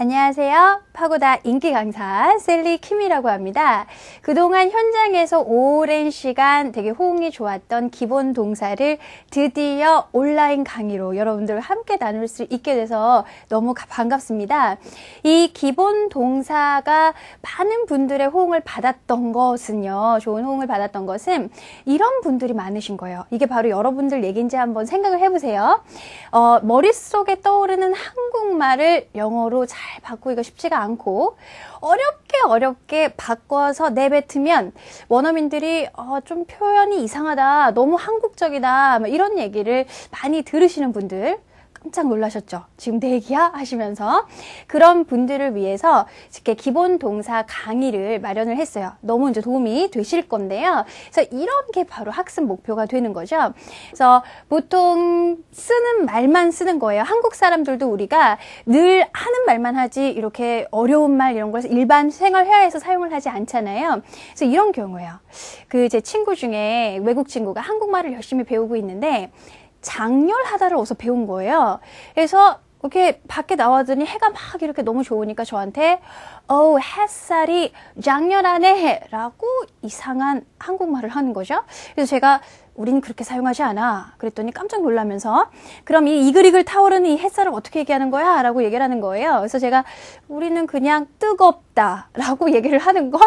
안녕하세요. 파고다 인기 강사 셀리 킴이라고 합니다. 그동안 현장에서 오랜 시간 되게 호응이 좋았던 기본 동사를 드디어 온라인 강의로 여러분들과 함께 나눌 수 있게 돼서 너무 반갑습니다. 이 기본 동사가 많은 분들의 호응을 받았던 것은요. 좋은 호응을 받았던 것은 이런 분들이 많으신 거예요. 이게 바로 여러분들 얘기인지 한번 생각을 해보세요. 머릿속에 떠오르는 한국말을 영어로 잘 바꾸기가 쉽지가 않고 어렵게 바꿔서 내뱉으면 원어민들이 좀 표현이 이상하다, 너무 한국적이다 이런 얘기를 많이 들으시는 분들 깜짝 놀라셨죠? 지금 내 얘기야? 하시면서 그런 분들을 위해서 이렇게 기본 동사 강의를 마련을 했어요. 너무 이제 도움이 되실 건데요. 그래서 이런 게 바로 학습 목표가 되는 거죠. 그래서 보통 쓰는 말만 쓰는 거예요. 한국 사람들도 우리가 늘 하는 말만 하지 이렇게 어려운 말 이런 걸 일반 생활 회화에서 사용을 하지 않잖아요. 그래서 이런 경우예요. 제 친구 중에 외국 친구가 한국말을 열심히 배우고 있는데 장렬하다를 어디서 배운 거예요. 그래서 이렇게 밖에 나와더니 해가 막 이렇게 너무 좋으니까 저한테 햇살이 장렬하네 라고 이상한 한국말을 하는 거죠. 그래서 제가 우린 그렇게 사용하지 않아. 그랬더니 깜짝 놀라면서 그럼 이 이글이글 타오르는 이 햇살을 어떻게 얘기하는 거야? 라고 얘기를 하는 거예요. 그래서 제가 우리는 그냥 뜨겁다 라고 얘기를 하는 걸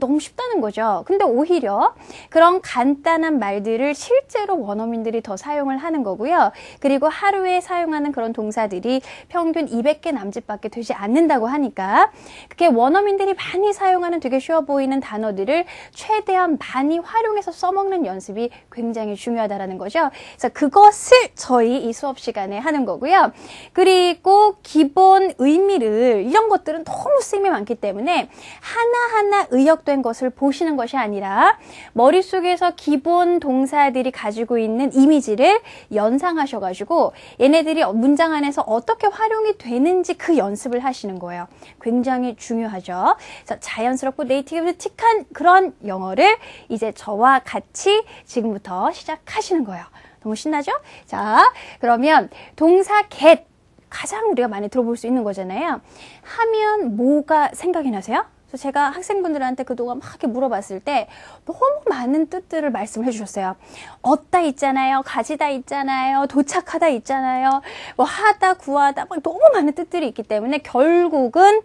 너무 쉽다는 거죠. 근데 오히려 그런 간단한 말들을 실제로 원어민들이 더 사용을 하는 거고요. 그리고 하루에 사용하는 그런 동사들이 평균 200개 남짓밖에 되지 않는다고 하니까 그게 원어민들이 많이 사용하는 되게 쉬워 보이는 단어들을 최대한 많이 활용해서 써먹는 연습이 굉장히 중요하다라는 거죠. 그래서 그것을 저희 이 수업 시간에 하는 거고요. 그리고 기본 의미를 이런 것들은 너무 쓰임이 많기 때문에 하나하나 의역된 것을 보시는 것이 아니라 머릿속에서 기본 동사들이 가지고 있는 이미지를 연상하셔가지고 얘네들이 문장 안에서 어떻게 활용이 되는지 그 연습을 하시는 거예요. 굉장히 중요하죠. 그래서 자연스럽고 네이티브틱한 그런 영어를 이제 저와 같이 지금부터 시작하시는 거예요. 너무 신나죠? 자, 그러면 동사 get 가장 우리가 많이 들어볼 수 있는 거잖아요. 하면 뭐가 생각이 나세요? 그래서 제가 학생분들한테 그동안 막 이렇게 물어봤을 때 너무 많은 뜻들을 말씀을 해주셨어요. 얻다 있잖아요. 가지다 있잖아요. 도착하다 있잖아요. 뭐 하다, 구하다 막 너무 많은 뜻들이 있기 때문에 결국은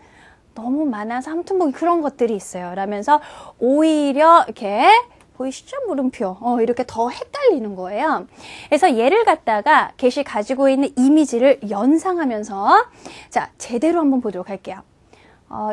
너무 많아서 아무튼 뭐 그런 것들이 있어요. 라면서 오히려 이렇게 보이시죠? 물음표. 이렇게 더 헷갈리는 거예요. 그래서 얘를 갖다가 get이 가지고 있는 이미지를 연상하면서 자, 제대로 한번 보도록 할게요.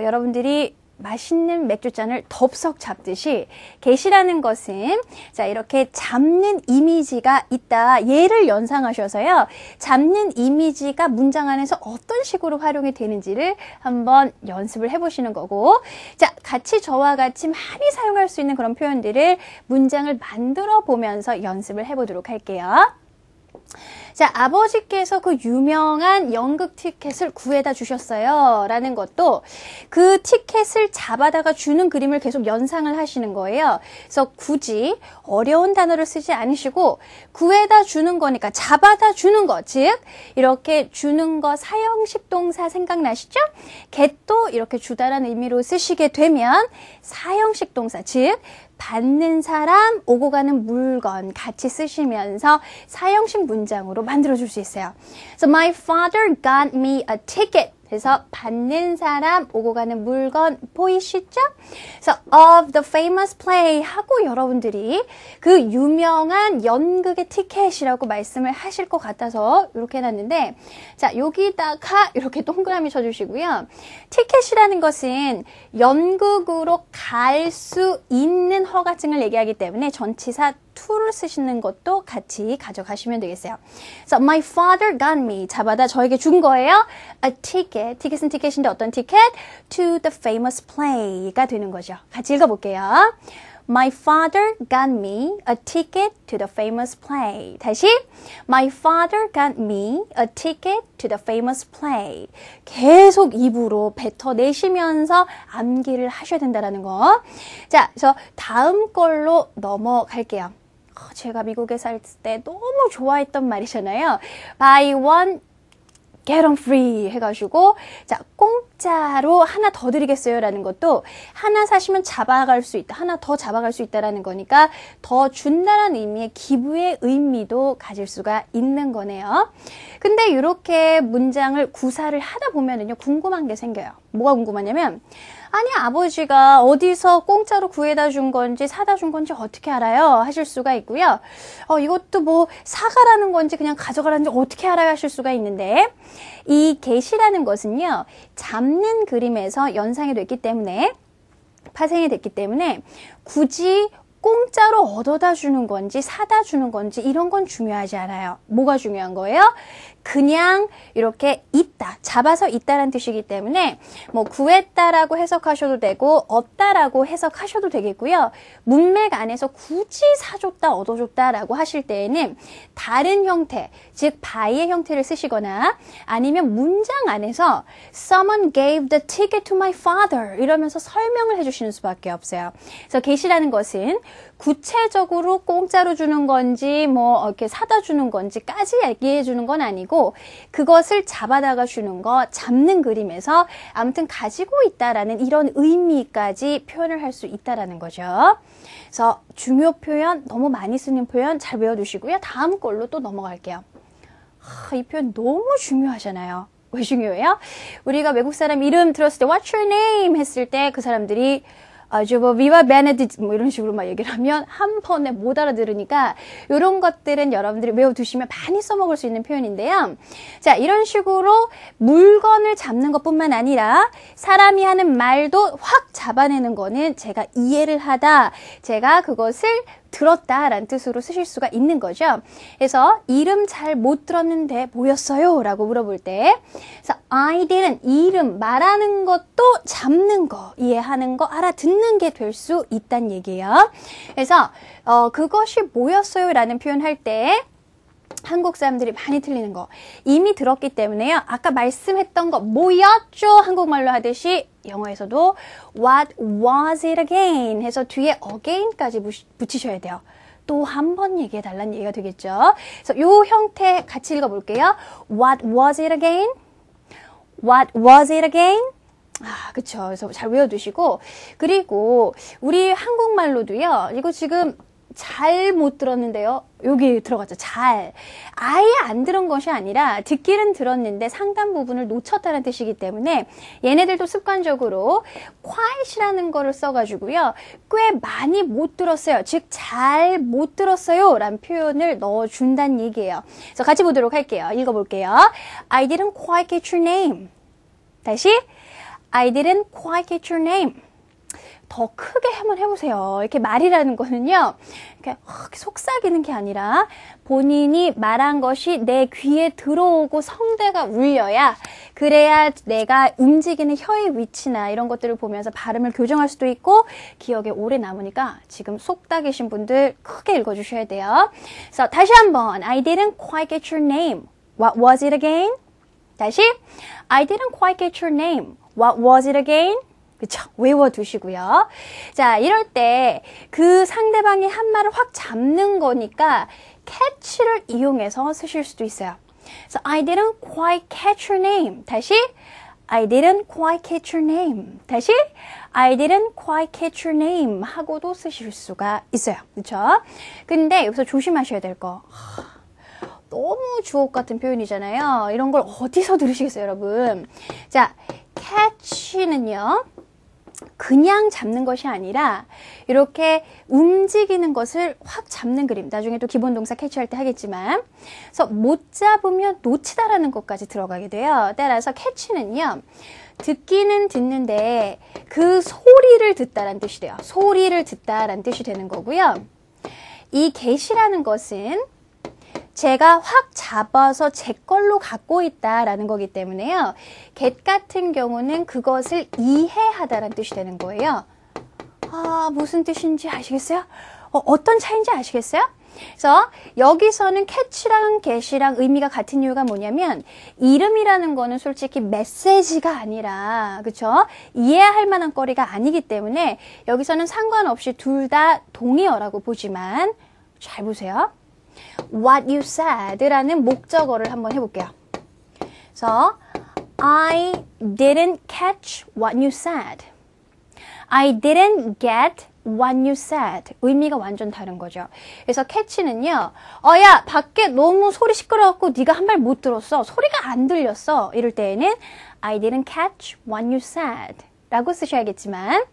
여러분들이 맛있는 맥주잔을 덥석 잡듯이 get이라는 것은 자 이렇게 잡는 이미지가 있다. 얘를 연상하셔서요. 잡는 이미지가 문장 안에서 어떤 식으로 활용이 되는지를 한번 연습을 해보시는 거고 자 같이 저와 같이 많이 사용할 수 있는 그런 표현들을 문장을 만들어 보면서 연습을 해보도록 할게요. 자, 아버지께서 그 유명한 연극 티켓을 구해다 주셨어요. 라는 것도 그 티켓을 잡아다가 주는 그림을 계속 연상을 하시는 거예요. 그래서 굳이 어려운 단어를 쓰지 않으시고 구해다 주는 거니까 잡아다 주는 거, 즉 이렇게 주는 거 사형식 동사 생각나시죠? get도 이렇게 주다라는 의미로 쓰시게 되면 사형식 동사, 즉 받는 사람, 오고 가는 물건 같이 쓰시면서 사형식 문장으로 만들어줄 수 있어요. So my father got me a ticket. 그래서 받는 사람, 오고 가는 물건 보이시죠? 그래서 of the famous play 하고 여러분들이 그 유명한 연극의 티켓이라고 말씀을 하실 것 같아서 이렇게 해놨는데 자 여기다가 이렇게 동그라미 쳐주시고요. 티켓이라는 것은 연극으로 갈 수 있는 허가증을 얘기하기 때문에 전치사 to를 쓰시는 것도 같이 가져가시면 되겠어요. So my father got me. 잡아다 저에게 준 거예요. A ticket. 티켓은 티켓인데 어떤 티켓? To the famous play가 되는 거죠. 같이 읽어볼게요. My father got me a ticket to the famous play. 다시. My father got me a ticket to the famous play. 계속 입으로 뱉어내시면서 암기를 하셔야 된다는 거. 자, 그래서 다음 걸로 넘어갈게요. 제가 미국에 살 때 너무 좋아했던 말이잖아요. Buy one, get one free 해가지고 자 공짜로 하나 더 드리겠어요 라는 것도 하나 사시면 잡아갈 수 있다, 하나 더 잡아갈 수 있다라는 거니까 더 준다는 의미의 기부의 의미도 가질 수가 있는 거네요. 근데 이렇게 문장을 구사를 하다 보면은요, 궁금한 게 생겨요. 뭐가 궁금하냐면, 아니 아버지가 어디서 공짜로 구해다 준 건지 사다 준 건지 어떻게 알아요? 하실 수가 있고요. 이것도 뭐 사가라는 건지 그냥 가져가라는 건지 어떻게 알아요? 하실 수가 있는데, 이 get이라는 것은요, 잡는 그림에서 연상이 됐기 때문에, 파생이 됐기 때문에 굳이 공짜로 얻어다 주는 건지 사다 주는 건지 이런 건 중요하지 않아요. 뭐가 중요한 거예요? 그냥 이렇게 있다, 잡아서 있다라는 뜻이기 때문에 뭐 구했다라고 해석하셔도 되고 얻다라고 해석하셔도 되겠고요. 문맥 안에서 굳이 사줬다, 얻어줬다라고 하실 때에는 다른 형태, 즉 by의 형태를 쓰시거나 아니면 문장 안에서 Someone gave the ticket to my father 이러면서 설명을 해주시는 수밖에 없어요. 그래서 get이라는 것은 구체적으로 공짜로 주는 건지 뭐 이렇게 사다 주는 건지까지 얘기해 주는 건 아니고 그것을 잡아다가 주는 거, 잡는 그림에서 아무튼 가지고 있다라는 이런 의미까지 표현을 할 수 있다라는 거죠. 그래서 중요 표현, 너무 많이 쓰는 표현 잘 외워두시고요. 다음 걸로 또 넘어갈게요. 이 표현 너무 중요하잖아요. 왜 중요해요? 우리가 외국 사람 이름 들었을 때 What's your name? 했을 때 그 사람들이 뭐 비바 베네딕트 뭐 이런 식으로 막 얘기를 하면 한 번에 못 알아들으니까 이런 것들은 여러분들이 외워두시면 많이 써먹을 수 있는 표현인데요. 자, 이런 식으로 물건을 잡는 것뿐만 아니라 사람이 하는 말도 확 잡아내는 거는 제가 이해를 하다, 제가 그것을 들었다라는 뜻으로 쓰실 수가 있는 거죠. 그래서 이름 잘 못 들었는데 뭐였어요? 라고 물어볼 때, 그래서 아이들은 이름 말하는 것도 잡는 거, 이해하는 거, 알아듣는 게 될 수 있다는 얘기예요. 그래서 그것이 뭐였어요? 라는 표현할 때 한국 사람들이 많이 틀리는 거 이미 들었기 때문에요. 아까 말씀했던 거 뭐였죠? 한국말로 하듯이 영어에서도 What was it again? 해서 뒤에 again까지 붙이셔야 돼요. 또 한 번 얘기해 달라는 얘기가 되겠죠. 그래서 이 형태 같이 읽어볼게요. What was it again? What was it again? 그쵸. 그래서 잘 외워두시고, 그리고 우리 한국말로도요, 이거 지금 잘 못 들었는데요. 여기 들어갔죠. 잘. 아예 안 들은 것이 아니라 듣기는 들었는데 상당 부분을 놓쳤다는 뜻이기 때문에 얘네들도 습관적으로 quiet이라는 거를 써가지고요. 꽤 많이 못 들었어요. 즉 잘 못 들었어요 라는 표현을 넣어준다는 얘기예요. 그래서 같이 보도록 할게요. 읽어볼게요. I didn't quite get your name. 다시. I didn't quite get your name. 더 크게 한번 해보세요. 이렇게 말이라는 거는요, 이렇게 속삭이는 게 아니라 본인이 말한 것이 내 귀에 들어오고 성대가 울려야, 그래야 내가 움직이는 혀의 위치나 이런 것들을 보면서 발음을 교정할 수도 있고 기억에 오래 남으니까 지금 속다 계신 분들 크게 읽어주셔야 돼요. 그래서 다시 한번 I didn't quite get your name. What was it again? 다시 I didn't quite get your name. What was it again? 그쵸? 외워두시고요. 자, 이럴 때 그 상대방이 한 말을 확 잡는 거니까 catch를 이용해서 쓰실 수도 있어요. 그래서 I didn't quite catch your name. 다시 I didn't quite catch your name. 다시 I didn't quite catch your name 하고도 쓰실 수가 있어요. 그쵸? 근데 여기서 조심하셔야 될 거. 너무 주옥 같은 표현이잖아요. 이런 걸 어디서 들으시겠어요, 여러분? 자, catch는요. 그냥 잡는 것이 아니라 이렇게 움직이는 것을 확 잡는 그림. 나중에 또 기본 동사 캐치할 때 하겠지만, 그래서 못 잡으면 놓치다라는 것까지 들어가게 돼요. 따라서 캐치는요, 듣기는 듣는데 그 소리를 듣다라는 뜻이 돼요. 소리를 듣다라는 뜻이 되는 거고요. 이 get이라는 것은 제가 확 잡아서 제 걸로 갖고 있다라는 거기 때문에요. get 같은 경우는 그것을 이해하다라는 뜻이 되는 거예요. 무슨 뜻인지 아시겠어요? 어떤 차이인지 아시겠어요? 그래서 여기서는 catch랑 get이랑 의미가 같은 이유가 뭐냐면 이름이라는 거는 솔직히 메시지가 아니라, 그쵸? 이해할 만한 거리가 아니기 때문에 여기서는 상관없이 둘 다 동의어라고 보지만 잘 보세요. What you said라는 목적어를 한번 해볼게요. 그래서 I didn't catch what you said. I didn't get what you said. 의미가 완전 다른 거죠. 그래서 catch는요. 야, 밖에 너무 소리 시끄러워갖고 네가 한 말 못 들었어. 소리가 안 들렸어. 이럴 때에는 I didn't catch what you said. 라고 쓰셔야겠지만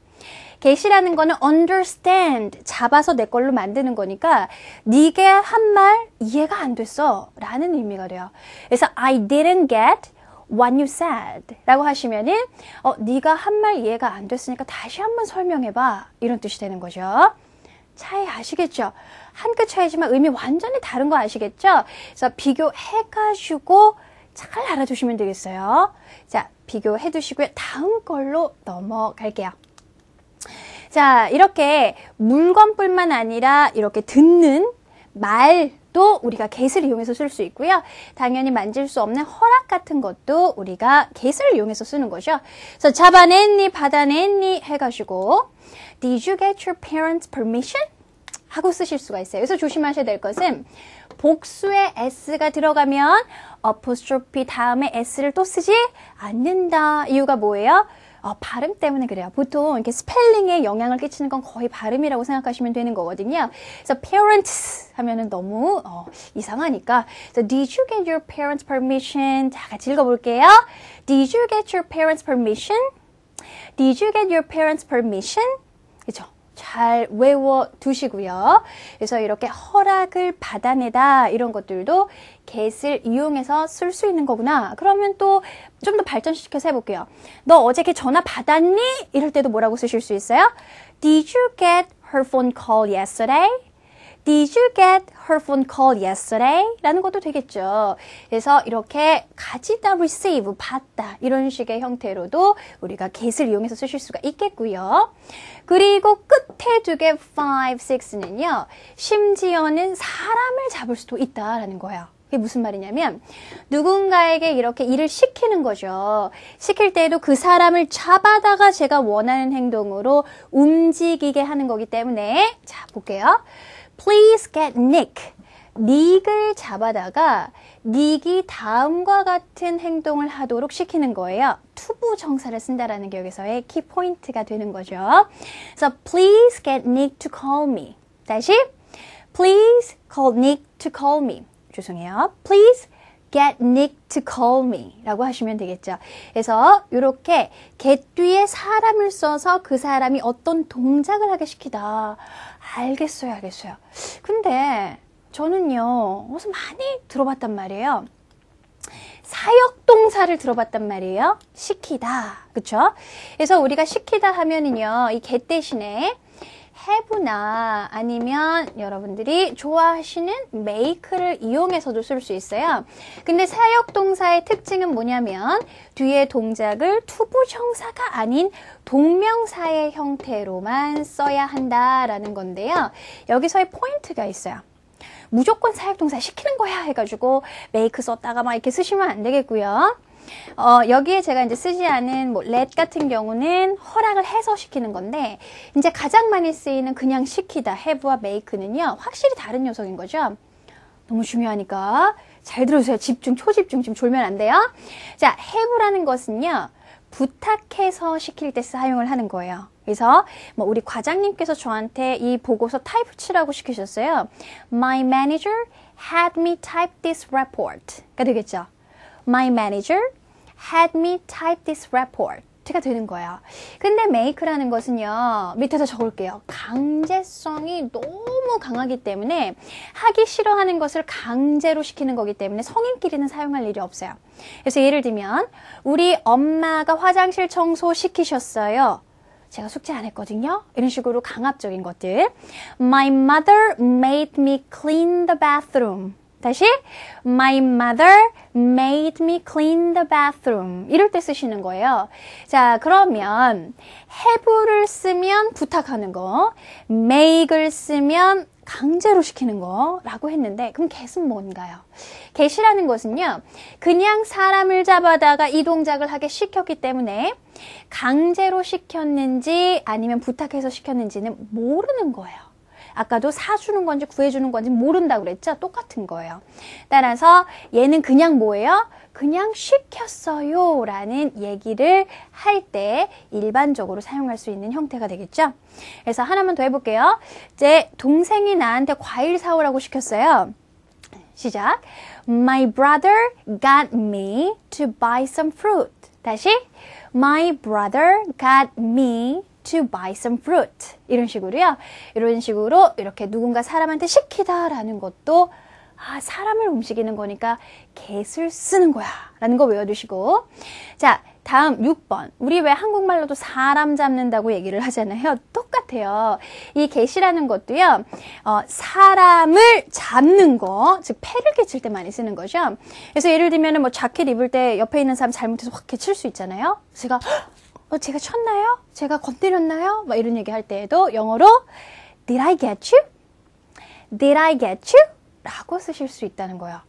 get이라는 거는 understand, 잡아서 내 걸로 만드는 거니까 네가 한 말 이해가 안 됐어 라는 의미가 돼요. 그래서 I didn't get what you said 라고 하시면은 네가 한 말 이해가 안 됐으니까 다시 한번 설명해봐 이런 뜻이 되는 거죠. 차이 아시겠죠? 한 끗 차이지만 의미 완전히 다른 거 아시겠죠? 그래서 비교해가지고 잘 알아두시면 되겠어요. 자, 비교해 두시고요. 다음 걸로 넘어갈게요. 자, 이렇게 물건뿐만 아니라 이렇게 듣는 말도 우리가 get을 이용해서 쓸 수 있고요. 당연히 만질 수 없는 허락 같은 것도 우리가 get을 이용해서 쓰는 거죠. 그래서 잡아냈니, 받아냈니 해가지고 Did you get your parents' permission? 하고 쓰실 수가 있어요. 그래서 조심하셔야 될 것은 복수에 s가 들어가면 apostrophe 다음에 s를 또 쓰지 않는다. 이유가 뭐예요? 발음 때문에 그래요. 보통 이렇게 스펠링에 영향을 끼치는 건 거의 발음이라고 생각하시면 되는 거거든요. 그래서 parents 하면은 너무 이상하니까. 그래서 Did you get your parents' permission? 자, 같이 읽어볼게요. Did you get your parents' permission? Did you get your parents' permission? 그렇죠? 잘 외워 두시고요. 그래서 이렇게 허락을 받아내다 이런 것들도 get을 이용해서 쓸 수 있는 거구나. 그러면 또 좀 더 발전시켜서 해볼게요. 너 어제 걔 전화 받았니? 이럴 때도 뭐라고 쓰실 수 있어요? Did you get her phone call yesterday? Did you get her phone call yesterday? 라는 것도 되겠죠. 그래서 이렇게 가지다, receive, 받다 이런 식의 형태로도 우리가 get을 이용해서 쓰실 수가 있겠고요. 그리고 끝에 두 개 5, 6는요. 심지어는 사람을 잡을 수도 있다라는 거예요. 그게 무슨 말이냐면 누군가에게 이렇게 일을 시키는 거죠. 시킬 때에도 그 사람을 잡아다가 제가 원하는 행동으로 움직이게 하는 거기 때문에 자, 볼게요. Please get Nick. 닉을 잡아다가 닉이 다음과 같은 행동을 하도록 시키는 거예요. 투부 정사를 쓴다라는 게 여기서의 키포인트가 되는 거죠. 그래서 please get Nick to call me. 다시 please call Nick to call me. 죄송해요. Please get Nick to call me 라고 하시면 되겠죠. 그래서 이렇게 get 뒤에 사람을 써서 그 사람이 어떤 동작을 하게 시키다. 알겠어요. 근데 저는요, 어디서 많이 들어봤단 말이에요. 사역동사를 들어봤단 말이에요. 시키다. 그쵸? 그래서 우리가 시키다 하면은요, 이 get 대신에 have나 아니면 여러분들이 좋아하시는 make를 이용해서도 쓸 수 있어요. 근데 사역동사의 특징은 뭐냐면 뒤에 동작을 투부정사가 아닌 동명사의 형태로만 써야 한다라는 건데요. 여기서의 포인트가 있어요. 무조건 사역동사 시키는 거야 해가지고 make 썼다가 막 이렇게 쓰시면 안 되겠고요. 여기에 제가 이제 쓰지 않은 뭐 let 같은 경우는 허락을 해서 시키는 건데 이제 가장 많이 쓰이는 그냥 시키다 have와 make는요 확실히 다른 녀석인 거죠. 너무 중요하니까 잘 들어주세요. 집중, 초집중 지금 졸면 안 돼요. 자, have라는 것은요 부탁해서 시킬 때 사용을 하는 거예요. 그래서 뭐 우리 과장님께서 저한테 이 보고서 타입 치라고 시키셨어요. My manager had me type this report가 되겠죠. My manager had me type this report가 되는 거예요. 근데 make라는 것은요. 밑에서 적을게요. 강제성이 너무 강하기 때문에 하기 싫어하는 것을 강제로 시키는 거기 때문에 성인끼리는 사용할 일이 없어요. 그래서 예를 들면 우리 엄마가 화장실 청소 시키셨어요. 제가 숙제 안 했거든요. 이런 식으로 강압적인 것들. My mother made me clean the bathroom. 다시 My mother made me clean the bathroom. 이럴 때 쓰시는 거예요. 자, 그러면 have를 쓰면 부탁하는 거, make를 쓰면 강제로 시키는 거라고 했는데 그럼 get은 뭔가요? get이라는 것은요. 그냥 사람을 잡아다가 이 동작을 하게 시켰기 때문에 강제로 시켰는지 아니면 부탁해서 시켰는지는 모르는 거예요. 아까도 사주는 건지 구해주는 건지 모른다고 그랬죠? 똑같은 거예요. 따라서 얘는 그냥 뭐예요? 그냥 시켰어요 라는 얘기를 할 때 일반적으로 사용할 수 있는 형태가 되겠죠? 그래서 하나만 더 해볼게요. 이제 동생이 나한테 과일 사오라고 시켰어요. 시작. My brother got me to buy some fruit. 다시. My brother got me to buy some fruit. 이런 식으로요. 이런 식으로 이렇게 누군가 사람한테 시키다라는 것도 사람을 움직이는 거니까 get을 쓰는 거야 라는 거 외워두시고. 자, 다음 6번. 우리 왜 한국말로도 사람 잡는다고 얘기를 하잖아요. 똑같아요. 이 get이라는 것도요. 사람을 잡는 거, 즉 패를 끼칠 때 많이 쓰는 거죠. 그래서 예를 들면 뭐 자켓 입을 때 옆에 있는 사람 잘못해서 확 칠 수 있잖아요. 제가 쳤나요? 제가 건드렸나요? 막 이런 얘기 할 때에도 영어로 Did I get you? Did I get you? 라고 쓰실 수 있다는 거예요.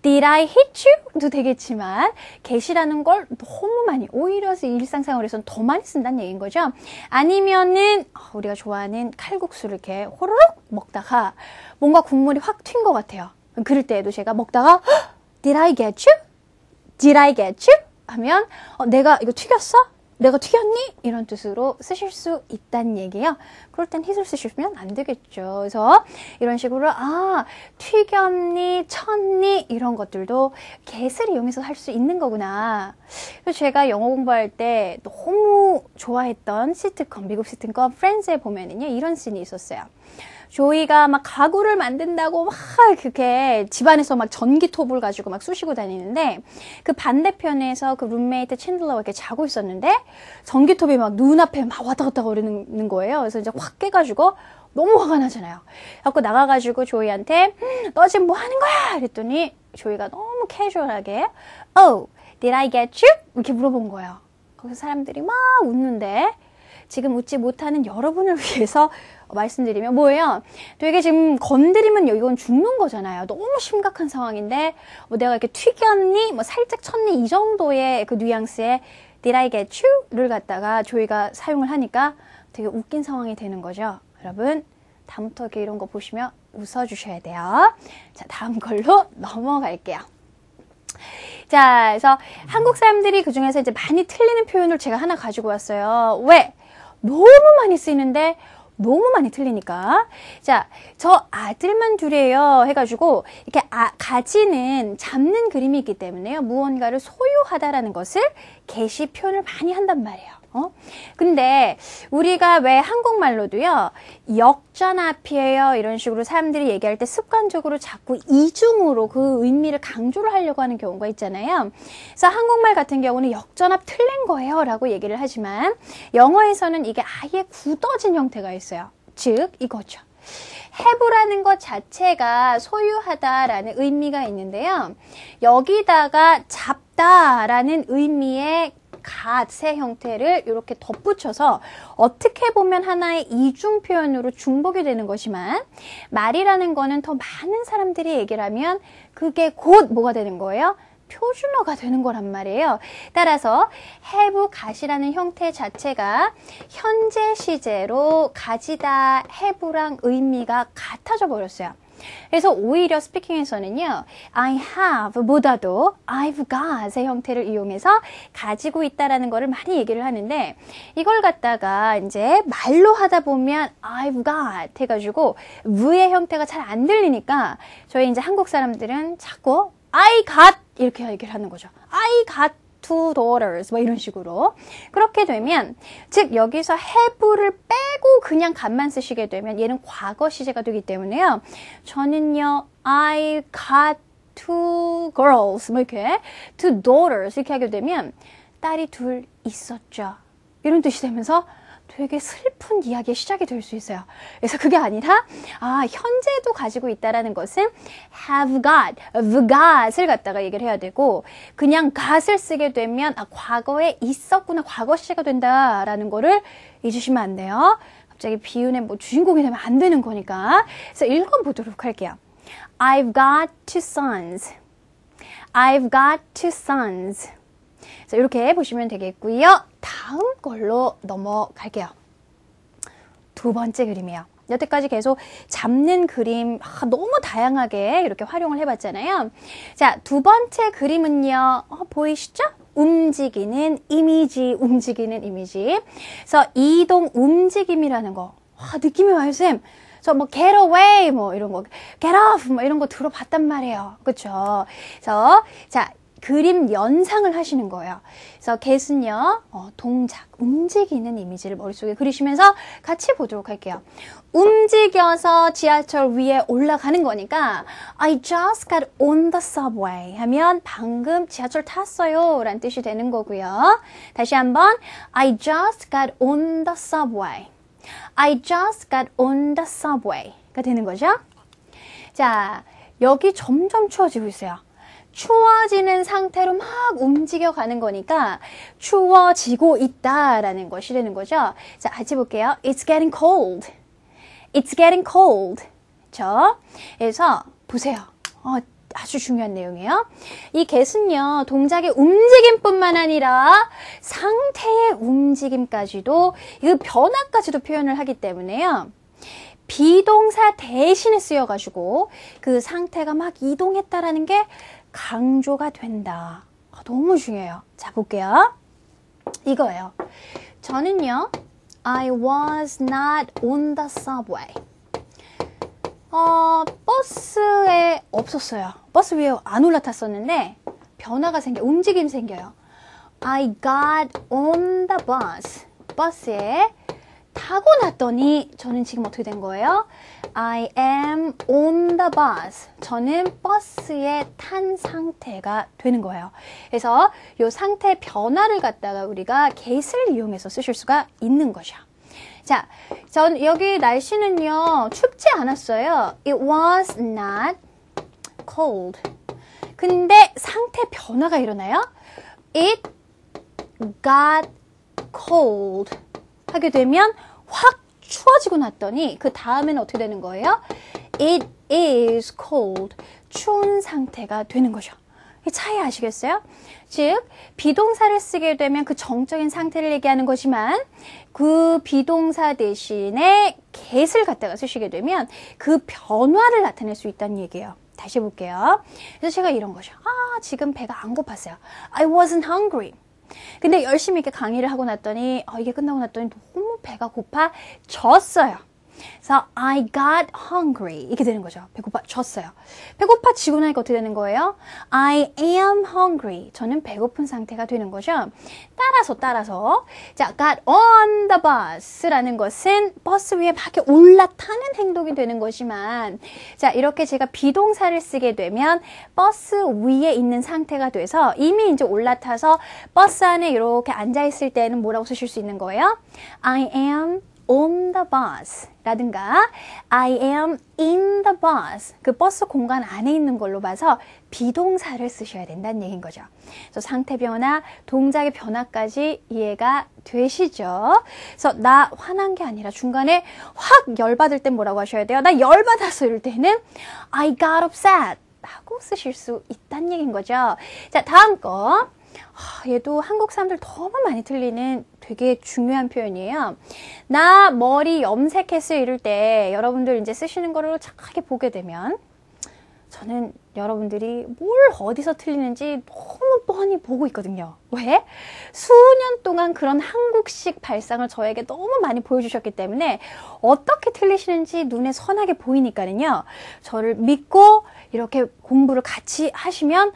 Did I hit you? 도 되겠지만 get이라는 걸 너무 많이, 오히려 일상생활에서는 더 많이 쓴다는 얘기인 거죠. 아니면은 우리가 좋아하는 칼국수를 이렇게 호로록 먹다가 뭔가 국물이 확 튄 것 같아요. 그럴 때에도 제가 먹다가 Did I get you? Did I get you? 하면 내가 이거 튀겼어? 내가 튀겼니? 이런 뜻으로 쓰실 수 있다는 얘기예요. 그럴 땐 hit을 쓰시면 안 되겠죠. 그래서 이런 식으로 튀겼니? 쳤니? 이런 것들도 get을 이용해서 할 수 있는 거구나. 그래서 제가 영어 공부할 때 너무 좋아했던 시트콤, 미국 시트콤 프렌즈에 보면은요, 이런 씬이 있었어요. 조이가 막 가구를 만든다고 막 그렇게 집안에서 막 전기톱을 가지고 막 쑤시고 다니는데, 그 반대편에서 그 룸메이트 챈들러가 이렇게 자고 있었는데 전기톱이 막 눈앞에 막 왔다 갔다 거리는 거예요. 그래서 이제 확 깨가지고 너무 화가 나잖아요. 그래서 나가가지고 조이한테 너 지금 뭐 하는 거야? 그랬더니 조이가 너무 캐주얼하게 Oh, did I get you? 이렇게 물어본 거예요. 거기서 사람들이 막 웃는데, 지금 웃지 못하는 여러분을 위해서 말씀드리면 뭐예요? 되게 지금 건드리면 이건 죽는 거잖아요. 너무 심각한 상황인데 내가 이렇게 튀겼니? 살짝 쳤니? 이 정도의 그 뉘앙스의 Did I get you? 를 갖다가 조이가 사용을 하니까 되게 웃긴 상황이 되는 거죠. 여러분, 다음부터 이렇게 이런 거 보시면 웃어주셔야 돼요. 자, 다음 걸로 넘어갈게요. 자, 그래서 한국 사람들이 그 중에서 이제 많이 틀리는 표현을 제가 하나 가지고 왔어요. 왜? 너무 많이 쓰이는데 너무 많이 틀리니까. 자, 저 아들만 둘이에요 해가지고 이렇게 가지는 잡는 그림이 있기 때문에요. 무언가를 소유하다라는 것을 get이 표현을 많이 한단 말이에요. 근데 우리가 왜 한국말로도요, 역전앞이에요 이런 식으로 사람들이 얘기할 때 습관적으로 자꾸 이중으로 그 의미를 강조를 하려고 하는 경우가 있잖아요. 그래서 한국말 같은 경우는 역전앞 틀린 거예요 라고 얘기를 하지만 영어에서는 이게 아예 굳어진 형태가 있어요. 즉 이거죠. have라는 것 자체가 소유하다라는 의미가 있는데요. 여기다가 잡다라는 의미의 gat의 형태를 이렇게 덧붙여서 어떻게 보면 하나의 이중 표현으로 중복이 되는 것이지만, 말이라는 거는 더 많은 사람들이 얘기를 하면 그게 곧 뭐가 되는 거예요? 표준어가 되는 거란 말이에요. 따라서 have, gat이라는 형태 자체가 현재 시제로 가지다, have랑 의미가 같아져 버렸어요. 그래서 오히려 스피킹에서는요, I have 보다도 I've got의 형태를 이용해서 가지고 있다라는 거를 많이 얘기를 하는데, 이걸 갖다가 이제 말로 하다 보면 I've got 해가지고 V의 형태가 잘 안 들리니까 저희 이제 한국 사람들은 자꾸 I got 이렇게 얘기를 하는 거죠. I got two daughters 뭐 이런 식으로. 그렇게 되면 즉 여기서 have를 빼고 그냥 gat만 쓰시게 되면 얘는 과거 시제가 되기 때문에요. 저는요 I got two girls 뭐 이렇게 two daughters 이렇게 하게 되면 딸이 둘 있었죠. 이런 뜻이 되면서 되게 슬픈 이야기의 시작이 될 수 있어요. 그래서 그게 아니라 현재도 가지고 있다라는 것은 have got, have got을 갖다가 얘기를 해야 되고, 그냥 got을 쓰게 되면 과거에 있었구나, 과거 시제가 된다라는 거를 잊으시면 안 돼요. 갑자기 비운의 주인공이 되면 안 되는 거니까. 그래서 읽어보도록 할게요. I've got two sons. I've got two sons. 자, 이렇게 보시면 되겠고요. 다음 걸로 넘어갈게요. 두 번째 그림이에요. 여태까지 계속 잡는 그림 너무 다양하게 이렇게 활용을 해봤잖아요. 자, 두 번째 그림은요. 보이시죠? 움직이는 이미지, 움직이는 이미지. 그래서 이동 움직임이라는 거. 느낌이 와요, 쌤. 저 뭐 get away 뭐 이런 거, get off 뭐 이런 거 들어봤단 말이에요. 그렇죠? 그래서 자, 그림 연상을 하시는 거예요. 그래서 get은요, 동작, 움직이는 이미지를 머릿속에 그리시면서 같이 보도록 할게요. 움직여서 지하철 위에 올라가는 거니까 I just got on the subway 하면 방금 지하철 탔어요 라는 뜻이 되는 거고요. 다시 한번 I just got on the subway. I just got on the subway가 되는 거죠. 자, 여기 점점 추워지고 있어요. 추워지는 상태로 막 움직여가는 거니까 추워지고 있다라는 것이 되는 거죠. 자, 같이 볼게요. It's getting cold. It's getting cold. 그렇죠? 그래서 보세요. 아주 중요한 내용이에요. 이 get은요, 동작의 움직임뿐만 아니라 상태의 움직임까지도, 이 변화까지도 표현을 하기 때문에요. 비동사 대신에 쓰여가지고 그 상태가 막 이동했다라는 게 강조가 된다. 너무 중요해요. 자, 볼게요. 이거예요. 저는요, I was not on the subway. 버스에 없었어요. 버스 위에 안 올라탔었는데 변화가 생겨요. 움직임 생겨요. I got on the bus. 버스에 타고 났더니 저는 지금 어떻게 된 거예요? I am on the bus. 저는 버스에 탄 상태가 되는 거예요. 그래서 이 상태 변화를 갖다가 우리가 get을 이용해서 쓰실 수가 있는 거죠. 자, 여기 날씨는요, 춥지 않았어요. It was not cold. 근데 상태 변화가 일어나요. It got cold. 하게 되면 확 추워지고 났더니 그 다음에는 어떻게 되는 거예요? It is cold. 추운 상태가 되는 거죠. 이 차이 아시겠어요? 즉, 비동사를 쓰게 되면 그 정적인 상태를 얘기하는 거지만 그 비동사 대신에 get을 갖다가 쓰시게 되면 그 변화를 나타낼 수 있다는 얘기예요. 다시 해볼게요. 그래서 제가 이런 거죠. 지금 배가 안 고팠어요. I wasn't hungry. 근데 열심히 이렇게 강의를 하고 났더니 이게 끝나고 났더니 너무 배가 고파졌어요. 그래서 I got hungry 이렇게 되는 거죠. 배고파졌어요. 배고파지고 나니까 어떻게 되는 거예요? I am hungry. 저는 배고픈 상태가 되는 거죠. 따라서 자, got on the bus라는 것은 버스 위에 밖에 올라타는 행동이 되는 거지만 자, 이렇게 제가 비동사를 쓰게 되면 버스 위에 있는 상태가 돼서 이미 이제 올라타서 버스 안에 이렇게 앉아 있을 때는 뭐라고 쓰실 수 있는 거예요? I am on the bus 라든가 I am in the bus 그 버스 공간 안에 있는 걸로 봐서 비동사를 쓰셔야 된다는 얘기인 거죠. 그래서 상태 변화, 동작의 변화까지 이해가 되시죠? 그래서 나 화난 게 아니라 중간에 확 열받을 땐 뭐라고 하셔야 돼요? 나 열받았어 이럴 때는 I got upset 라고 쓰실 수 있다는 얘기인 거죠. 자, 다음 거. 얘도 한국 사람들 너무 많이 틀리는 되게 중요한 표현이에요. 나 머리 염색했어요 이럴 때 여러분들 이제 쓰시는 거를 착하게 보게 되면 저는 여러분들이 뭘 어디서 틀리는지 너무 뻔히 보고 있거든요. 왜? 수년 동안 그런 한국식 발상을 저에게 너무 많이 보여주셨기 때문에 어떻게 틀리시는지 눈에 선하게 보이니까는요. 저를 믿고 이렇게 공부를 같이 하시면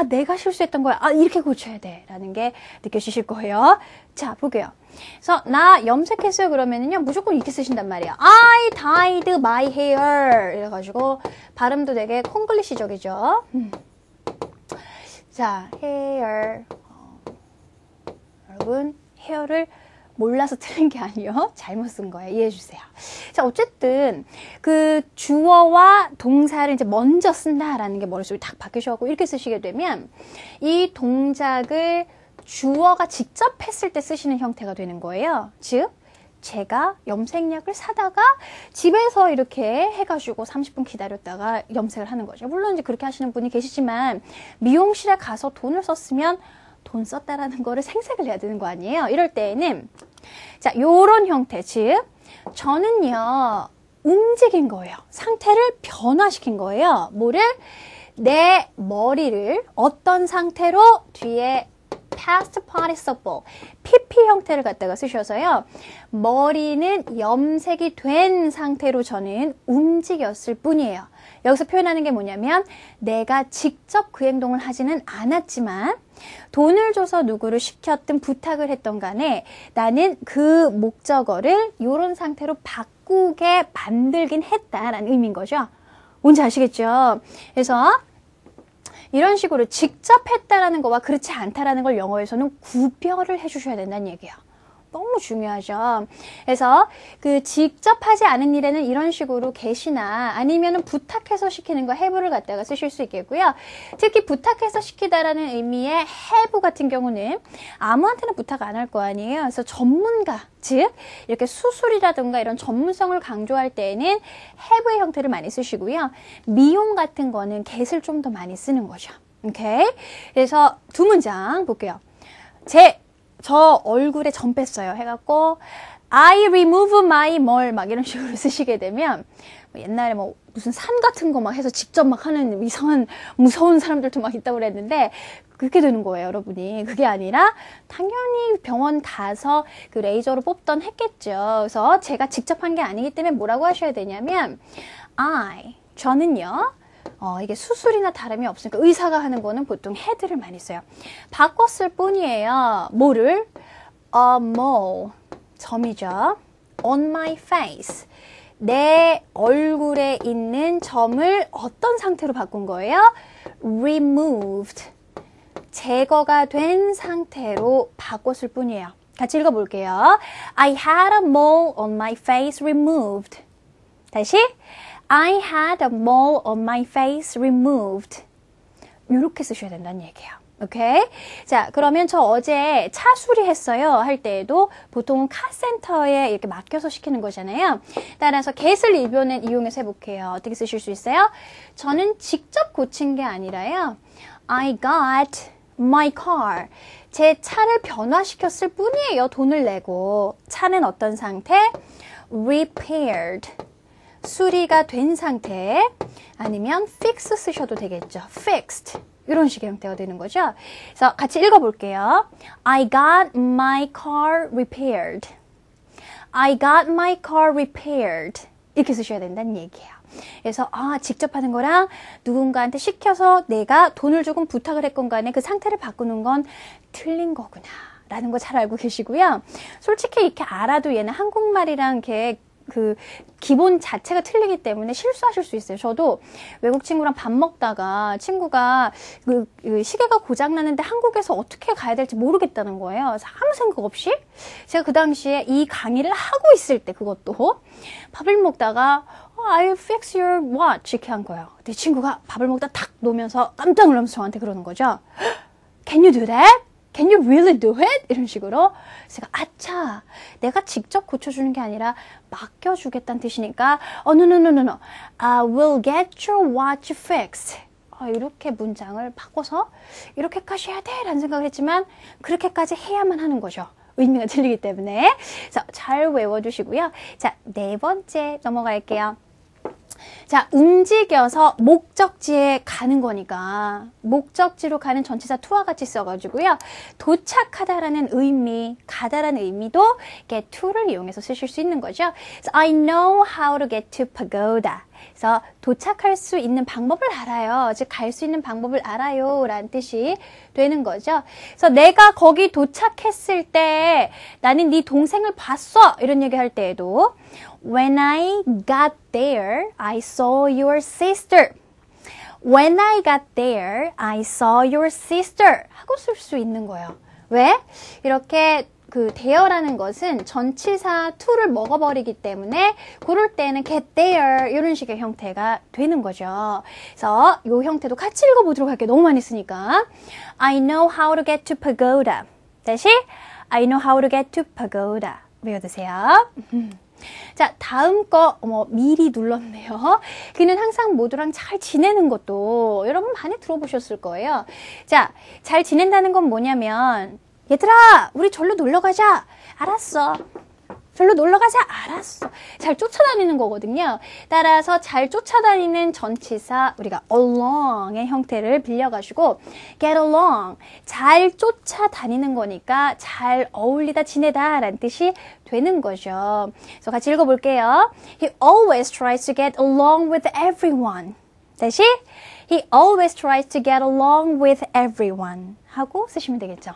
내가 실수했던 거야. 이렇게 고쳐야 돼. 라는 게 느껴지실 거예요. 자, 볼게요. 그래서 나 염색했어요 그러면은요 무조건 이렇게 쓰신단 말이에요. I dyed my hair 이래가지고 발음도 되게 콩글리시적이죠. 자, hair 여러분 헤어를 몰라서 틀린 게 아니요. 잘못 쓴 거예요. 이해해 주세요. 자, 어쨌든 그 주어와 동사를 이제 먼저 쓴다라는 게 머릿속에 딱 박히셔갖고 이렇게 쓰시게 되면 이 동작을 주어가 직접 했을 때 쓰시는 형태가 되는 거예요. 즉, 제가 염색약을 사다가 집에서 이렇게 해가지고 30분 기다렸다가 염색을 하는 거죠. 물론 이제 그렇게 하시는 분이 계시지만 미용실에 가서 돈을 썼으면 돈 썼다라는 거를 생색을 내야 되는 거 아니에요. 이럴 때에는 자, 요런 형태, 즉 저는요 움직인 거예요. 상태를 변화시킨 거예요. 뭐를? 내 머리를 어떤 상태로 뒤에 past participle, PP 형태를 갖다가 쓰셔서요. 머리는 염색이 된 상태로 저는 움직였을 뿐이에요. 여기서 표현하는 게 뭐냐면 내가 직접 그 행동을 하지는 않았지만 돈을 줘서 누구를 시켰든 부탁을 했던 간에 나는 그 목적어를 이런 상태로 바꾸게 만들긴 했다라는 의미인 거죠. 뭔지 아시겠죠? 그래서 이런 식으로 직접 했다라는 거와 그렇지 않다라는 걸 영어에서는 구별을 해주셔야 된다는 얘기예요. 너무 중요하죠. 그래서 그 직접 하지 않은 일에는 이런 식으로 get이나 아니면은 부탁해서 시키는 거 have를 갖다가 쓰실 수 있겠고요. 특히 부탁해서 시키다라는 의미의 have 같은 경우는 아무한테나 부탁 안 할 거 아니에요. 그래서 전문가, 즉 이렇게 수술이라든가 이런 전문성을 강조할 때에는 have의 형태를 많이 쓰시고요. 미용 같은 거는 get을 좀 더 많이 쓰는 거죠. 오케이? 그래서 두 문장 볼게요. 저 얼굴에 점 뺐어요 해갖고 I remove my 뭘 막 이런 식으로 쓰시게 되면 옛날에 뭐 무슨 산 같은 거 막 해서 직접 막 하는 이상한 무서운 사람들도 막 있다고 그랬는데 그렇게 되는 거예요, 여러분이. 그게 아니라 당연히 병원 가서 그 레이저로 뽑던 했겠죠. 그래서 제가 직접 한 게 아니기 때문에 뭐라고 하셔야 되냐면 저는요. 이게 수술이나 다름이 없으니까 의사가 하는 거는 보통 헤드를 많이 써요. 바꿨을 뿐이에요. 뭐를? A mole, 점이죠. On my face, 내 얼굴에 있는 점을 어떤 상태로 바꾼 거예요? Removed, 제거가 된 상태로 바꿨을 뿐이에요. 같이 읽어볼게요. I had a mole on my face removed. 다시 I had a mole on my face removed. 이렇게 쓰셔야 된다는 얘기예요. 오케이? 자, 그러면 저 어제 차 수리했어요 할 때에도 보통 카센터에 이렇게 맡겨서 시키는 거잖아요. 따라서 get을 이용해서 해볼게요. 어떻게 쓰실 수 있어요? 저는 직접 고친 게 아니라요. I got my car. 제 차를 변화시켰을 뿐이에요. 돈을 내고. 차는 어떤 상태? repaired. 수리가 된 상태, 아니면 fix 쓰셔도 되겠죠. fixed. 이런 식의 형태가 되는 거죠. 그래서 같이 읽어볼게요. I got my car repaired. I got my car repaired. 이렇게 쓰셔야 된다는 얘기예요. 그래서 직접 하는 거랑 누군가한테 시켜서 내가 돈을 조금 부탁을 했건 간에 그 상태를 바꾸는 건 틀린 거구나 라는 거 잘 알고 계시고요. 솔직히 이렇게 알아도 얘는 한국말이랑 이렇게 그 기본 자체가 틀리기 때문에 실수하실 수 있어요. 저도 외국 친구랑 밥 먹다가 친구가 그 시계가 고장났는데 한국에서 어떻게 가야 될지 모르겠다는 거예요. 그래서 아무 생각 없이 제가 그 당시에 이 강의를 하고 있을 때 그것도 밥을 먹다가 I'll fix your watch 이렇게 한 거예요. 근데 친구가 밥을 먹다 탁 놓으면서 깜짝 놀라면서 저한테 그러는 거죠. Can you do that? Can you really do it? 이런 식으로 제가 아차, 내가 직접 고쳐주는 게 아니라 맡겨주겠다는 뜻이니까 no. I will get your watch fixed. 이렇게 문장을 바꿔서 이렇게까지 해야 돼 라는 생각을 했지만 그렇게까지 해야만 하는 거죠. 의미가 틀리기 때문에. 그래서 잘 외워두시고요. 자, 네 번째 넘어갈게요. 자, 움직여서 목적지에 가는 거니까 목적지로 가는 전치사 to와 같이 써가지고요. 도착하다라는 의미, 가다라는 의미도 get to를 이용해서 쓰실 수 있는 거죠. So, I know how to get to pagoda. 그래서 도착할 수 있는 방법을 알아요. 즉, 갈 수 있는 방법을 알아요 라는 뜻이 되는 거죠. 그래서 내가 거기 도착했을 때 나는 네 동생을 봤어 이런 얘기 할 때에도 When I got there, I saw your sister. When I got there, I saw your sister. 하고 쓸 수 있는 거예요. 왜? 이렇게 그 there라는 것은 전치사 to를 먹어버리기 때문에 그럴 때는 get there 이런 식의 형태가 되는 거죠. 그래서 이 형태도 같이 읽어보도록 할게요. 너무 많이 쓰니까. I know how to get to pagoda. 다시 I know how to get to pagoda. 외워두세요. 자, 다음 거, 미리 눌렀네요. 그는 항상 모두랑 잘 지내는 것도 여러분 많이 들어보셨을 거예요. 자, 잘 지낸다는 건 뭐냐면, 얘들아, 우리 절로 놀러 가자. 알았어. 절로 놀러 가자. 알았어. 잘 쫓아다니는 거거든요. 따라서 잘 쫓아다니는 전치사 우리가 along의 형태를 빌려가지고 get along, 잘 쫓아다니는 거니까 잘 어울리다 지내다 라는 뜻이 되는 거죠. 그래서 같이 읽어볼게요. He always tries to get along with everyone. 다시 He always tries to get along with everyone 하고 쓰시면 되겠죠.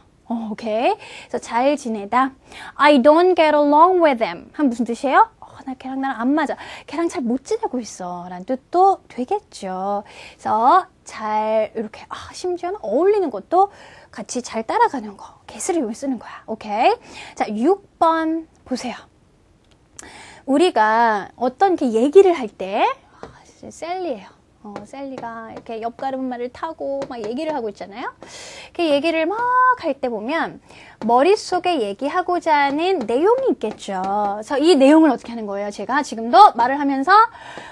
오케이. 그래서 잘 지내다. I don't get along with them. 한 무슨 뜻이에요? 나 걔랑 나랑 안 맞아. 걔랑 잘 못 지내고 있어. 라는 뜻도 되겠죠. 그래서 잘 이렇게 심지어는 어울리는 것도 같이 잘 따라가는 거. get을 이용해 쓰는 거야. 오케이. 자, 6번 보세요. 우리가 어떤 이렇게 얘기를 할 때 셀리예요. 셀리가 이렇게 옆가르마를 타고 막 얘기를 하고 있잖아요. 그 얘기를 막 할 때 보면 머릿속에 얘기하고자 하는 내용이 있겠죠. 그래서 이 내용을 어떻게 하는 거예요? 제가 지금도 말을 하면서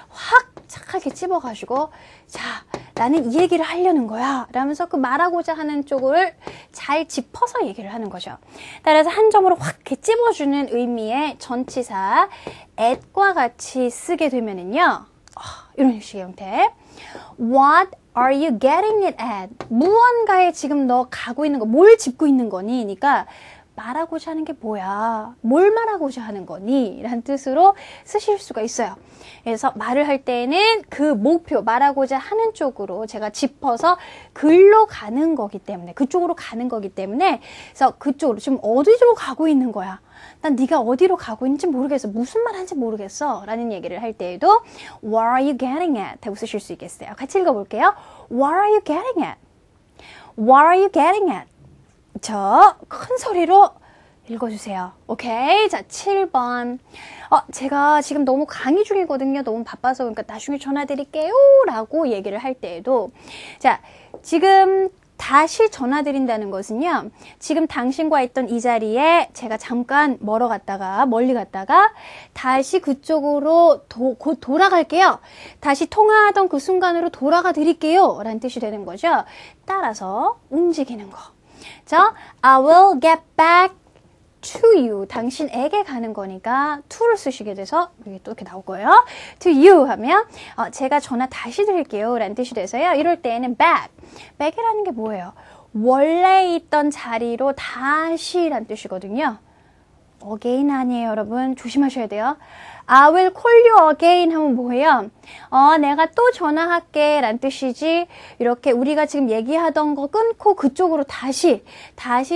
확 착하게 찝어가지고 자, 나는 이 얘기를 하려는 거야 라면서 그 말하고자 하는 쪽을 잘 짚어서 얘기를 하는 거죠. 따라서 한 점으로 확 이렇게 찝어주는 의미의 전치사 at과 같이 쓰게 되면은요, 이런 식의 형태. What are you getting it at? 무언가에 지금 너 가고 있는 거, 뭘 짚고 있는 거니? 그러니까 말하고자 하는 게 뭐야? 뭘 말하고자 하는 거니? 라는 뜻으로 쓰실 수가 있어요. 그래서 말을 할 때에는 그 목표, 말하고자 하는 쪽으로 제가 짚어서 글로 가는 거기 때문에, 그쪽으로 가는 거기 때문에, 그래서 그쪽으로 지금 어디로 가고 있는 거야? 난 네가 어디로 가고 있는지 모르겠어. 무슨 말 하는지 모르겠어. 라는 얘기를 할 때에도 What are you getting at? 하고 쓰실 수 있겠어요. 같이 읽어볼게요. What are you getting at? What are you getting at? 저 큰 소리로 읽어주세요. 오케이. 자, 7번. 제가 지금 너무 강의 중이거든요. 너무 바빠서 그러니까 나중에 전화 드릴게요. 라고 얘기를 할 때에도 자, 지금 다시 전화 드린다는 것은요. 지금 당신과 있던 이 자리에 제가 잠깐 멀리 갔다가 다시 그쪽으로 곧 돌아갈게요. 다시 통화하던 그 순간으로 돌아가 드릴게요. 라는 뜻이 되는 거죠. 따라서 움직이는 거. 자, I will get back to you. 당신에게 가는 거니까 to를 쓰시게 돼서 여기 또 이렇게 나올 거예요. to you 하면 제가 전화 다시 드릴게요 라는 뜻이 돼서요. 이럴 때에는 back이라는 게 뭐예요? 원래 있던 자리로 다시 라는 뜻이거든요. again 아니에요, 여러분. 조심하셔야 돼요. I will call you again 하면 뭐예요? 내가 또 전화할게 라는 뜻이지, 이렇게 우리가 지금 얘기하던 거 끊고 그쪽으로 다시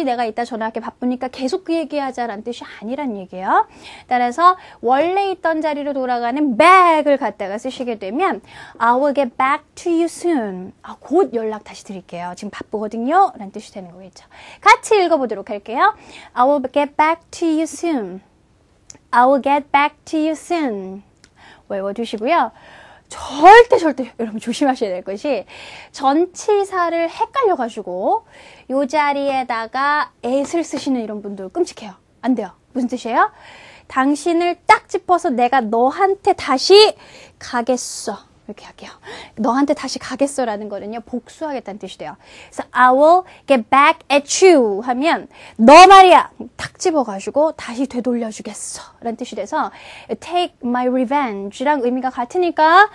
내가 이따 전화할게, 바쁘니까 계속 그 얘기하자 라는 뜻이 아니란 얘기예요. 따라서 원래 있던 자리로 돌아가는 back을 갖다가 쓰시게 되면 I will get back to you soon. 곧 연락 다시 드릴게요. 지금 바쁘거든요 라는 뜻이 되는 거겠죠. 같이 읽어보도록 할게요. I will get back to you soon. I will get back to you soon. 외워두시고요. 절대 여러분 조심하셔야 될 것이 전치사를 헷갈려가지고 이 자리에다가 at을 쓰시는 이런 분들 끔찍해요. 안 돼요. 무슨 뜻이에요? 당신을 딱 짚어서 내가 너한테 다시 가겠어. 이렇게 할게요. 너한테 다시 가겠어라는 거는요, 복수하겠다는 뜻이 돼요. 그래서 I will get back at you 하면 너 말이야 탁 집어가지고 다시 되돌려주겠어 라는 뜻이 돼서 take my revenge랑 의미가 같으니까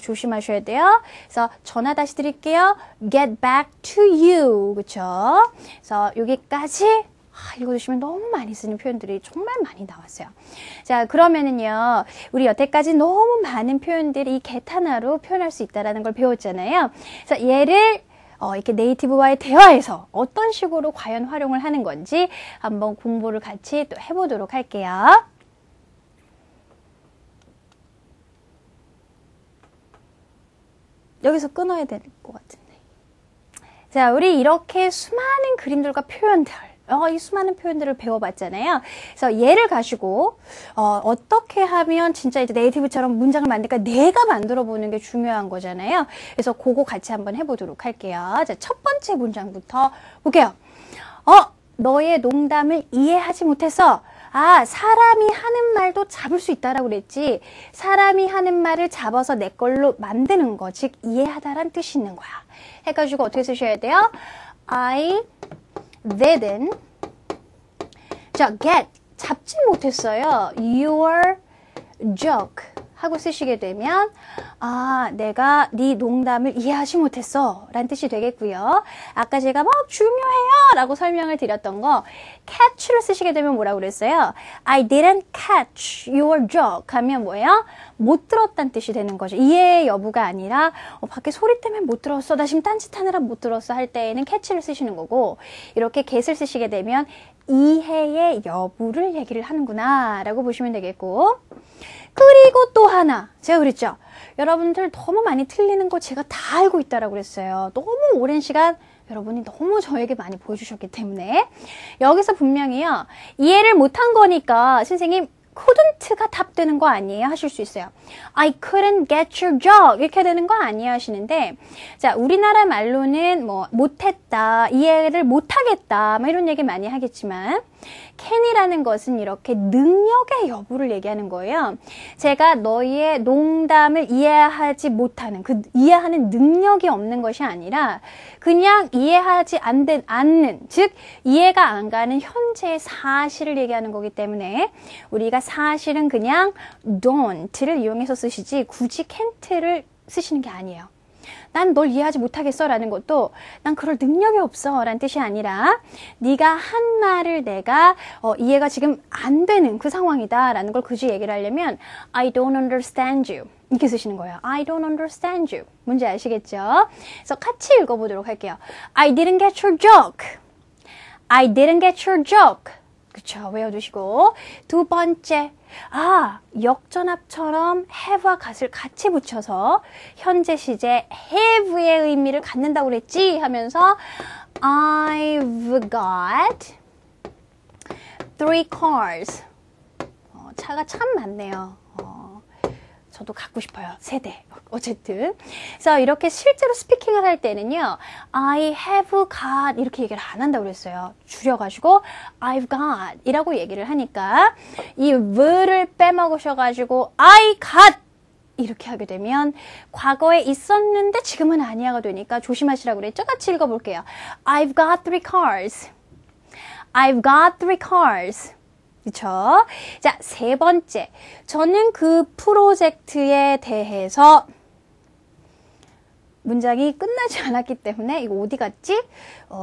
조심하셔야 돼요. 그래서 전화 다시 드릴게요. get back to you. 그쵸? 그래서 여기까지 읽어주시면 너무 많이 쓰는 표현들이 정말 많이 나왔어요. 자, 그러면은요, 우리 여태까지 너무 많은 표현들이 이 get 하나로 표현할 수 있다는 걸 배웠잖아요. 그래서 얘를 이렇게 네이티브와의 대화에서 어떤 식으로 과연 활용을 하는 건지 한번 공부를 같이 또 해보도록 할게요. 여기서 끊어야 될 것 같은데. 자, 우리 이렇게 수많은 그림들과 표현들, 이 수많은 표현들을 배워봤잖아요. 그래서 얘를 가지고 어떻게 하면 진짜 이제 네이티브처럼 문장을 만들까 내가 만들어 보는 게 중요한 거잖아요. 그래서 그거 같이 한번 해보도록 할게요. 자, 첫 번째 문장부터 볼게요. 너의 농담을 이해하지 못해서 사람이 하는 말도 잡을 수 있다라고 그랬지. 사람이 하는 말을 잡아서 내 걸로 만드는 거, 즉 이해하다란 뜻이 있는 거야. 해가지고 어떻게 쓰셔야 돼요? I didn't get 잡지 못했어요. Your joke 하고 쓰시게 되면 내가 네 농담을 이해하지 못했어 라는 뜻이 되겠고요. 아까 제가 중요해요 라고 설명을 드렸던 거 catch를 쓰시게 되면 뭐라고 그랬어요? I didn't catch your joke 하면 뭐예요? 못 들었다는 뜻이 되는 거죠. 이해 여부가 아니라 밖에 소리 때문에 못 들었어. 나 지금 딴짓하느라 못 들었어 할 때에는 catch를 쓰시는 거고 이렇게 get을 쓰시게 되면 이해의 여부를 얘기를 하는구나 라고 보시면 되겠고 그리고 또 하나 제가 그랬죠. 여러분들 너무 많이 틀리는 거 제가 다 알고 있다라고 그랬어요. 너무 오랜 시간 여러분이 너무 저에게 많이 보여주셨기 때문에 여기서 분명히요. 이해를 못한 거니까 선생님 couldn't가 답되는 거 아니에요? 하실 수 있어요. I couldn't get your joke 이렇게 되는 거 아니에요? 하시는데 자 우리나라 말로는 뭐 못했다, 이해를 못하겠다 뭐 이런 얘기 많이 하겠지만 can이라는 것은 이렇게 능력의 여부를 얘기하는 거예요. 제가 너희의 농담을 이해하지 못하는 이해하는 능력이 없는 것이 아니라 그냥 이해하지 않는 즉 이해가 안 가는 현재의 사실을 얘기하는 거기 때문에 우리가 사실은 그냥 don't를 이용해서 쓰시지 굳이 can't를 쓰시는 게 아니에요. 난 널 이해하지 못하겠어 라는 것도 난 그럴 능력이 없어 라는 뜻이 아니라 네가 한 말을 내가 이해가 지금 안 되는 그 상황이다 라는 걸 굳이 얘기를 하려면 I don't understand you 이렇게 쓰시는 거예요. I don't understand you 뭔지 아시겠죠? 그래서 같이 읽어보도록 할게요. I didn't get your joke. I didn't get your joke. 그쵸, 외워두시고 두 번째 역전합처럼 have와 got을 같이 붙여서 현재 시제 have의 의미를 갖는다고 그랬지 하면서 I've got 3 cars 차가 참 많네요. 저도 갖고 싶어요. 3대. 어쨌든. 그래서 이렇게 실제로 스피킹을 할 때는요. I have got 이렇게 얘기를 안 한다고 그랬어요. 줄여가지고 I've got 이라고 얘기를 하니까 이 ver를 빼먹으셔가지고 I got 이렇게 하게 되면 과거에 있었는데 지금은 아니야가 되니까 조심하시라고 그랬죠. 같이 읽어볼게요. I've got 3 cars. I've got 3 cars. 그쵸? 자, 세 번째. 저는 그 프로젝트에 대해서 문장이 끝나지 않았기 때문에 이거 어디 갔지?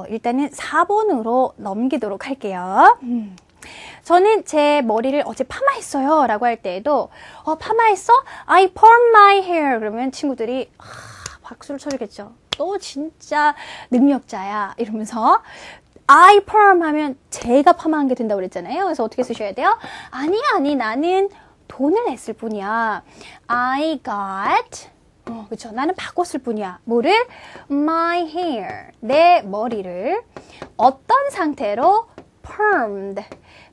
일단은 4번으로 넘기도록 할게요. 저는 제 머리를 어제 파마했어요 라고 할 때에도 파마했어? I perm my hair 그러면 친구들이 박수를 쳐주겠죠. 너 진짜 능력자야 이러면서 I perm 하면 제가 파마한 게 된다고 그랬잖아요. 그래서 어떻게 쓰셔야 돼요? 아니 나는 돈을 냈을 뿐이야. I got 그쵸? 나는 바꿨을 뿐이야. 뭐를? My hair 내 머리를 어떤 상태로? permed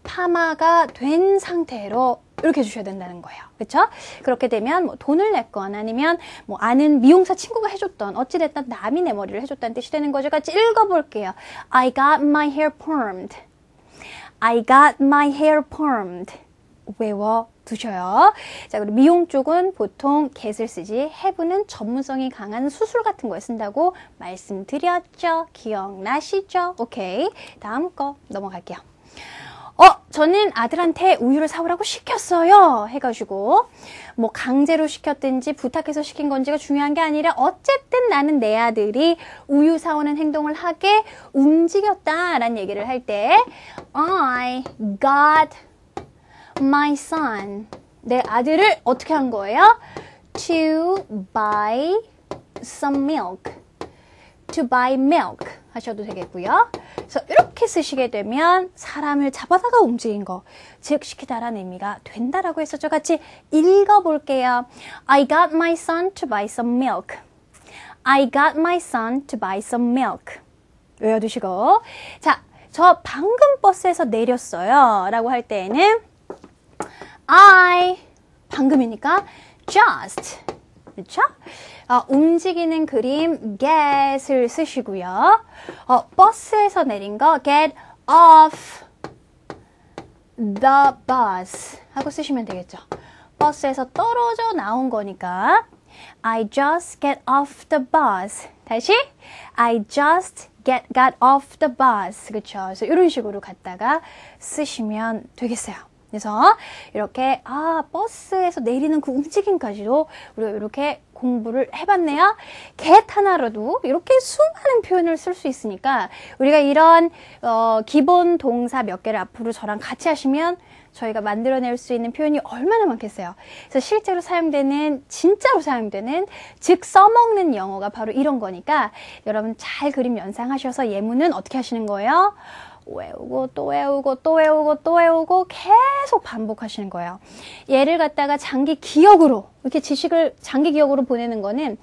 파마가 된 상태로 이렇게 해주셔야 된다는 거예요. 그렇죠? 그렇게 되면 뭐 돈을 냈건 아니면 뭐 아는 미용사 친구가 해줬던 어찌됐든 남이 내 머리를 해줬다는 뜻이 되는 거죠. 같이 읽어볼게요. I got my hair permed. I got my hair permed. 외워두셔요. 자, 그리고 미용 쪽은 보통 get을 쓰지 have는 전문성이 강한 수술 같은 거에 쓴다고 말씀드렸죠. 기억나시죠? 오케이. 다음 거 넘어갈게요. 저는 아들한테 우유를 사오라고 시켰어요. 해가지고 뭐 강제로 시켰든지 부탁해서 시킨 건지가 중요한 게 아니라 어쨌든 나는 내 아들이 우유 사오는 행동을 하게 움직였다라는 얘기를 할 때 I got my son 내 아들을 어떻게 한 거예요? To buy some milk. To buy milk 하셔도 되겠고요. 그래서 이렇게 쓰시게 되면 사람을 잡아다가 움직인 거, 즉 시키다라는 의미가 된다라고 했었죠. 같이 읽어볼게요. I got my son to buy some milk. I got my son to buy some milk. 외워두시고 자, 저 방금 버스에서 내렸어요 라고 할 때에는 I 방금이니까 just 그렇죠? 움직이는 그림 get을 쓰시고요. 버스에서 내린 거 get off the bus 하고 쓰시면 되겠죠. 버스에서 떨어져 나온 거니까 I just get off the bus 다시 I just got off the bus. 그쵸? 그래서 이런 식으로 갖다가 쓰시면 되겠어요. 그래서 이렇게 버스에서 내리는 그 움직임까지도 우리가 이렇게 공부를 해봤네요. get 하나로도 이렇게 수많은 표현을 쓸 수 있으니까 우리가 이런 기본 동사 몇 개를 앞으로 저랑 같이 하시면 저희가 만들어낼 수 있는 표현이 얼마나 많겠어요. 그래서 실제로 사용되는, 진짜로 사용되는, 즉 써먹는 영어가 바로 이런 거니까 여러분 잘 그림 연상하셔서 예문은 어떻게 하시는 거예요? 외우고 또 외우고 또 외우고 또 외우고 계속 반복하시는 거예요. 얘를 갖다가 장기 기억으로, 이렇게 지식을 장기 기억으로 보내는 거는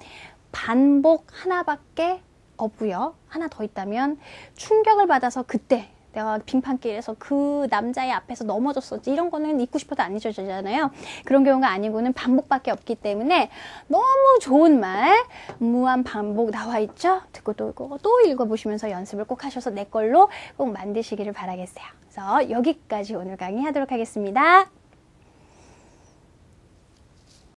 반복 하나밖에 없고요. 하나 더 있다면 충격을 받아서 그때 내가 빙판길에서 그 남자의 앞에서 넘어졌었지, 이런 거는 잊고 싶어도 안 잊어지잖아요. 그런 경우가 아니고는 반복밖에 없기 때문에 너무 좋은 말, 무한 반복 나와 있죠? 듣고 또 읽고 또 읽어보시면서 연습을 꼭 하셔서 내 걸로 꼭 만드시기를 바라겠어요. 그래서 여기까지 오늘 강의 하도록 하겠습니다.